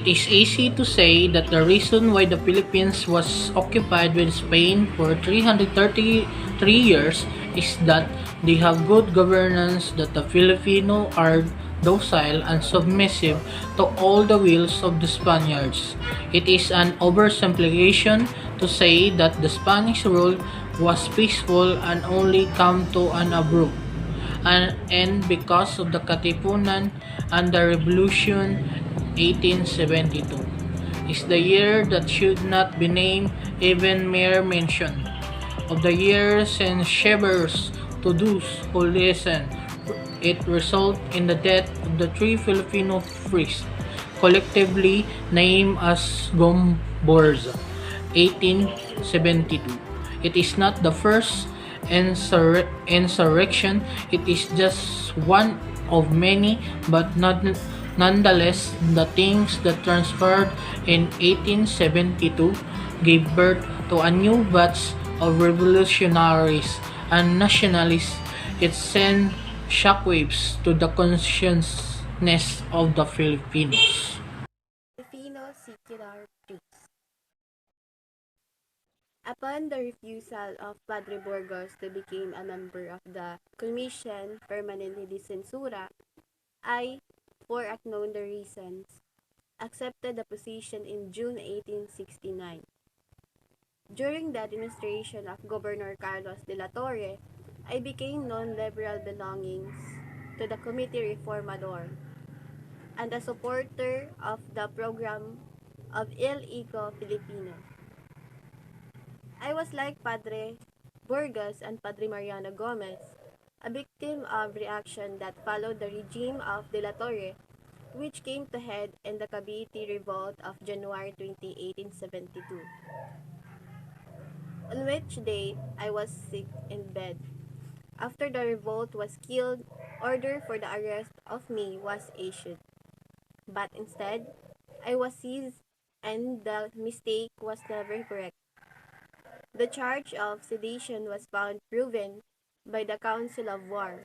It is easy to say that the reason why the Philippines was occupied with Spain for 333 years is that they have good governance, that the Filipino are docile and submissive to all the wills of the Spaniards. It is an oversimplification to say that the Spanish rule was peaceful and only come to an abrupt and because of the Katipunan and the Revolution 1872 is the year that should not be named, even mere mention of the year sends shivers to those who listen. It resulted in the death of the three Filipino priests, collectively named as Gomborza, 1872. It is not the first insurrection, it is just one of many, but nonetheless, the things that transpired in 1872 gave birth to a new batch of revolutionaries and nationalists. It sent shockwaves to the consciousness of the Filipinos. Filipino secular priests. Upon the refusal of Padre Burgos to become a member of the Commission Permanente de Censura, I, for unknown the reasons, accepted the position in June 1869. During the administration of Governor Carlos de la Torre, I became non-liberal belongings to the Committee Reformador and a supporter of the program of Il Ico Filipino. I was like Padre Burgos and Padre Mariano Gomez, a victim of reaction that followed the regime of De La Torre, which came to head in the Cavite Revolt of January 20, 1872, on which date I was sick in bed. After the revolt was killed, order for the arrest of me was issued. But instead, I was seized and the mistake was never corrected. The charge of sedition was found proven by the Council of War,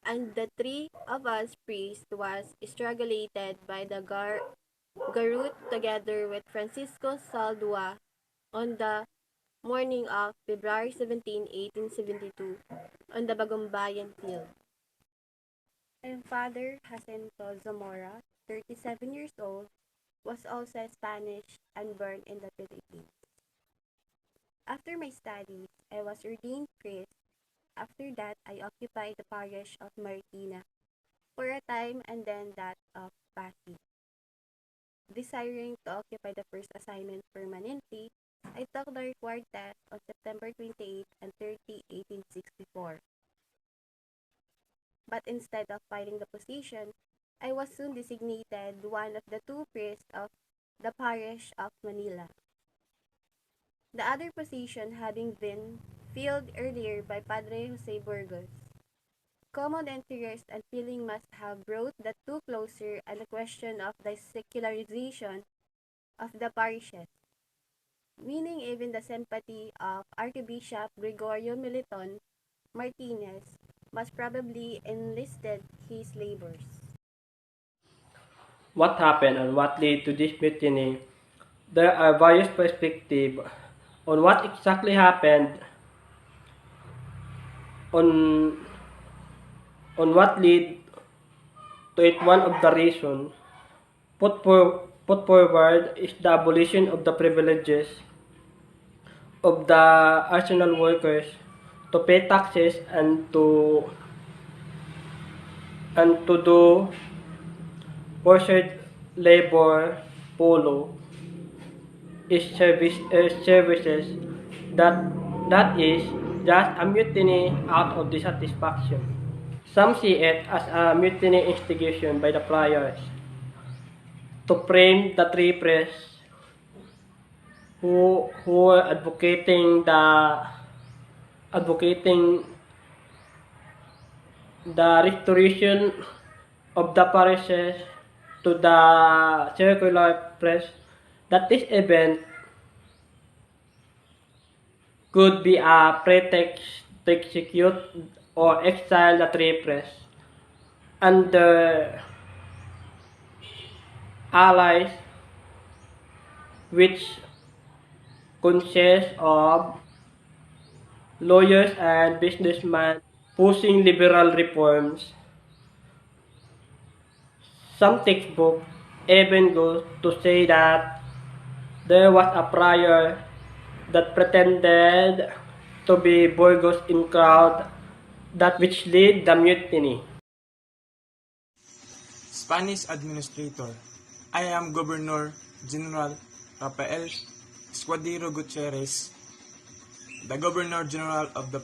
and the three of us priests was strangulated by the garrote together with Francisco Saldua on the morning of February 17, 1872, on the Bagumbayan field. And Father Jacinto Zamora, 37 years old, was also Spanish and born in the Philippines. After my studies, I was ordained priest. After that, I occupied the parish of Marikina for a time and then that of Pasig. Desiring to occupy the first assignment permanently, I took the required test on September 28 and 30, 1864. But instead of finding the position, I was soon designated one of the two priests of the parish of Manila. The other position having been filled earlier by Padre Jose Burgos. Common interest and feeling must have brought the two closer and the question of the secularization of the parishes, meaning even the sympathy of Archbishop Gregorio Militon Martinez must probably enlisted his labors. What happened and what led to this mutiny? There are various perspectives on what exactly happened, on what led to it. One of the reasons put forward is the abolition of the privileges of the arsenal workers to pay taxes and to do forced labor polo services. That is just a mutiny out of dissatisfaction. Some see it as a mutiny instigation by the pliers to frame the three priests who were advocating the restoration of the parishes to the circular press, that this event could be a pretext to execute or exile the three priests under allies, which consists of lawyers and businessmen pushing liberal reforms. Some textbooks even go to say that there was a prior that pretended to be Burgos in crowd that which led the mutiny. Spanish Administrator. I am Governor General Rafael Escudero Gutierrez, the Governor General of the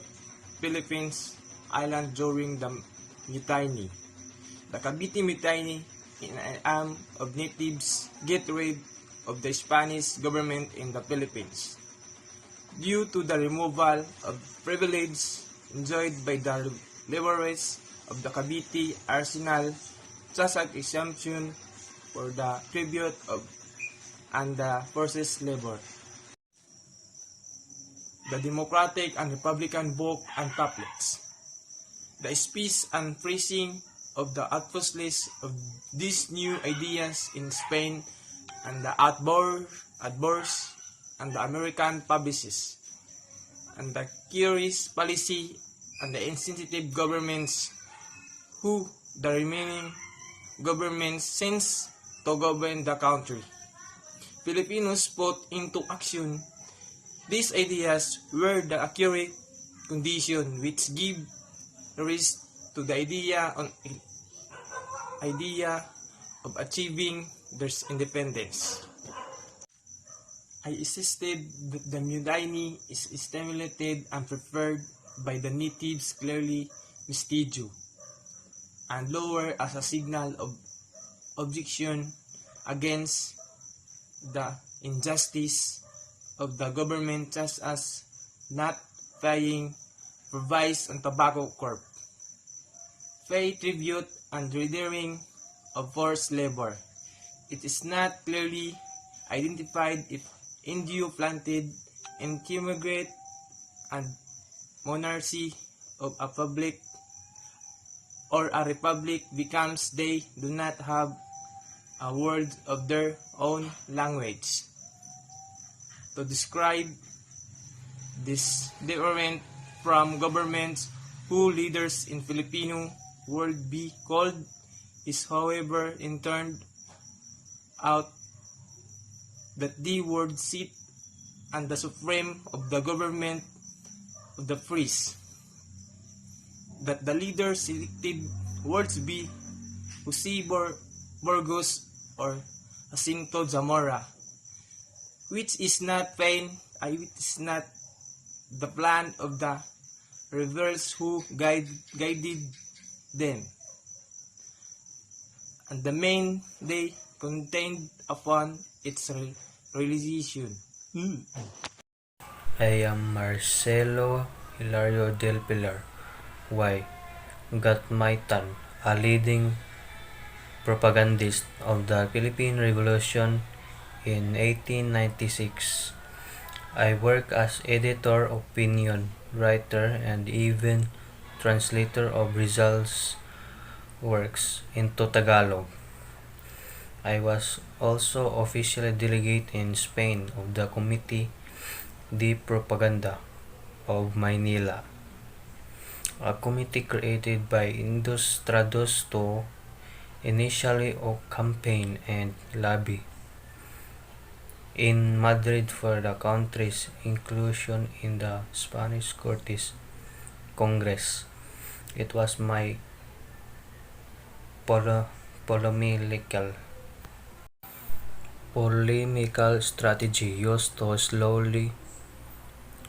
Philippines Island during the mutiny. The Cavite Mutiny in an arm of natives get rid of the Spanish government in the Philippines. Due to the removal of privilege enjoyed by the laborers of the Cavite arsenal, such as exemption for the tribute of and the forces labor. The Democratic and Republican book and pamphlets. The speech and phrasing of the outposts of these new ideas in Spain and the outbursts and the American publicists, and the curious policy and the insensitive governments who the remaining governments since to govern the country. Filipinos put into action these ideas were the accurate condition which give rise to the idea of achieving their independence. I insisted that the mutiny is stimulated and preferred by the natives clearly mislead and lower as a signal of objection against the injustice of the government, such as not paying provisions on tobacco crop, pay tribute and rendering of forced labor. It is not clearly identified if undue planted intimidate and monarchy of a public or a republic becomes they do not have a word of their own language to describe this different from governments who leaders in Filipino world be called is however in turned out that the word seat and the supreme of the government of the frees that the leader selected words be Jose Burgos or Jacinto Zamora, which is not which is not the plan of the rebels who guided them, and the main they contained upon its realization. I am Marcelo Hilario del Pilar. Y. Gatmaitan, a leading propagandist of the Philippine Revolution in 1896. I work as editor, opinion writer, and even translator of Rizal's works into Tagalog. I was also officially delegate in Spain of the Committee de Propaganda of Maynila, a committee created by Industrados to initially campaign and lobby in Madrid for the country's inclusion in the Spanish Cortes Congress. It was my polemical strategy used to slowly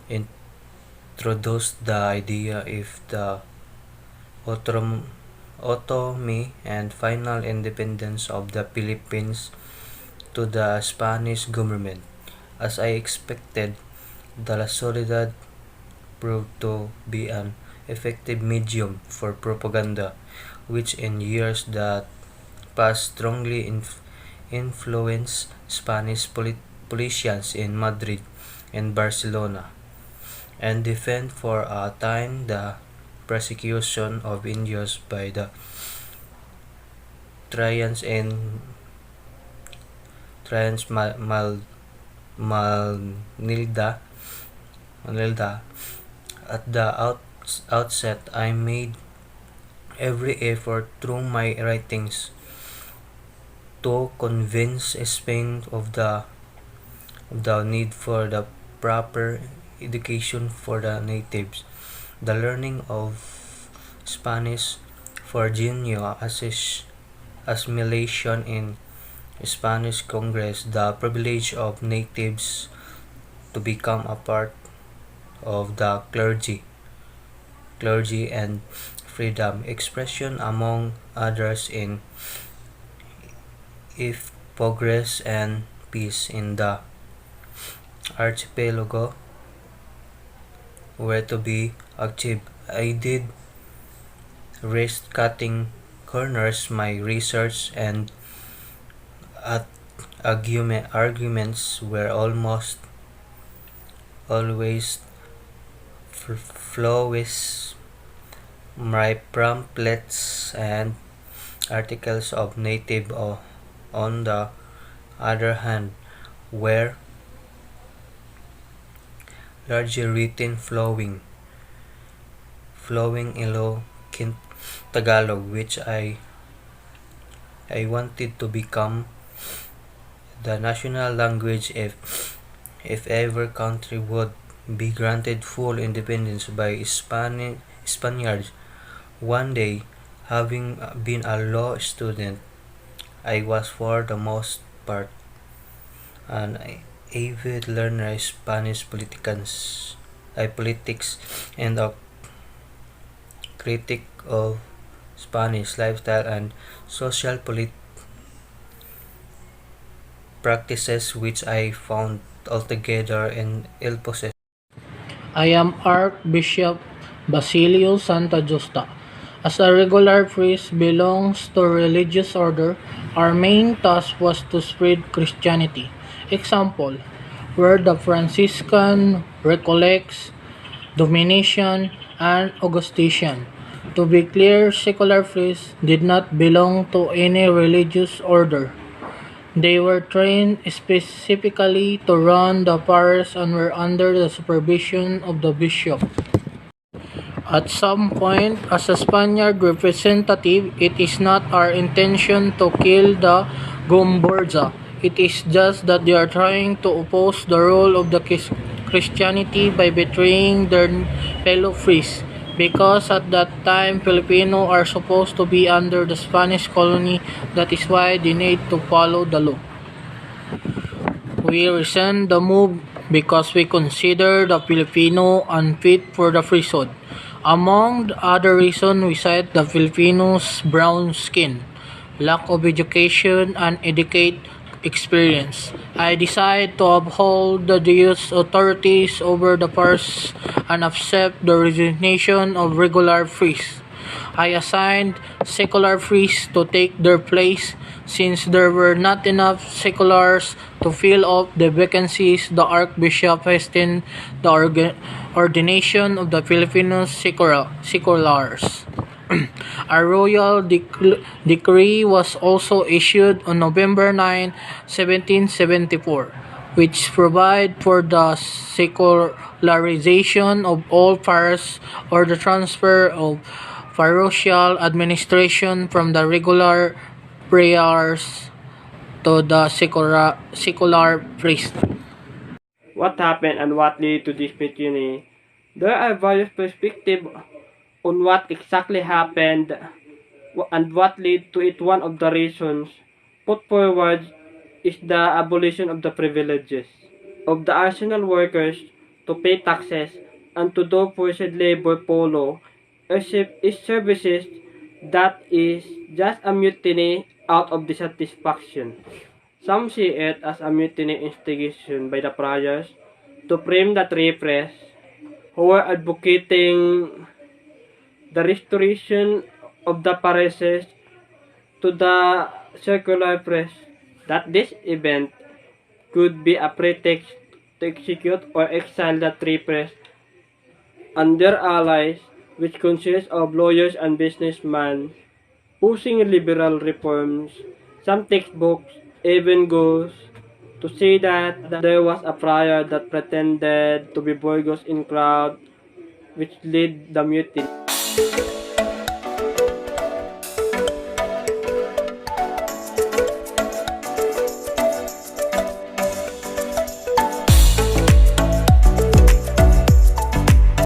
introduce the idea of the autonomy and final independence of the Philippines to the Spanish government. As I expected, the La Soledad proved to be an effective medium for propaganda, which in years that passed strongly influenced Spanish politicians in Madrid and Barcelona, and defend for a time the persecution of Indians by the Traians and Trans Manilda. At the outset, I made every effort through my writings to convince Spain of the need for the proper education for the natives, the learning of Spanish for genuine assimilation in Spanish Congress, the privilege of natives to become a part of the clergy and freedom expression among others in if progress and peace in the archipelago were to be achieved. I did risk cutting corners my research and at arguments were almost always flawless. My pamphlets and articles of native on the other hand were largely written flowing eloquent Tagalog, which I wanted to become the national language if ever country would be granted full independence by Spaniards. One day, having been a law student, I was for the most part an avid learner of Spanish politics and a critic of Spanish lifestyle and social practices which I found altogether ill possessed. I am Archbishop Basilio Santa Justa. As a regular priest belongs to religious order, our main task was to spread Christianity. Example, where the Franciscan recollects Dominican and Augustinian. To be clear, secular priests did not belong to any religious order. They were trained specifically to run the parish and were under the supervision of the bishop. At some point, as a Spaniard representative, it is not our intention to kill the Gomborza. It is just that they are trying to oppose the role of the Christianity by betraying their fellow priests. Because at that time, Filipinos are supposed to be under the Spanish colony, that is why they need to follow the law. We resent the move because we consider the Filipino unfit for the priesthood. Among the other reasons, we cite the Filipinos' brown skin, lack of education, and educate experience. I decided to uphold the Dios authorities over the parish and accept the resignation of regular priests. I assigned secular priests to take their place. Since there were not enough seculars to fill up the vacancies, the Archbishop hastened the ordination of the Filipino seculars. A royal decree was also issued on November 9, 1774, which provided for the secularization of all parishes or the transfer of parochial administration from the regular prayers to the secular priest. What happened and what led to this mutiny? There are various perspectives on what exactly happened and what led to it. One of the reasons put forward is the abolition of the privileges of the arsenal workers to pay taxes and to do forced labor polo is services that is just a mutiny out of dissatisfaction. Some see it as a mutiny instigation by the friars to frame the three priests who were advocating the restoration of the parishes to the secular priests, that this event could be a pretext to execute or exile the three priests and their allies, which consists of lawyers and businessmen pushing liberal reforms. Some textbooks even goes to say that there was a friar that pretended to be Burgos in crowd which led the mutiny.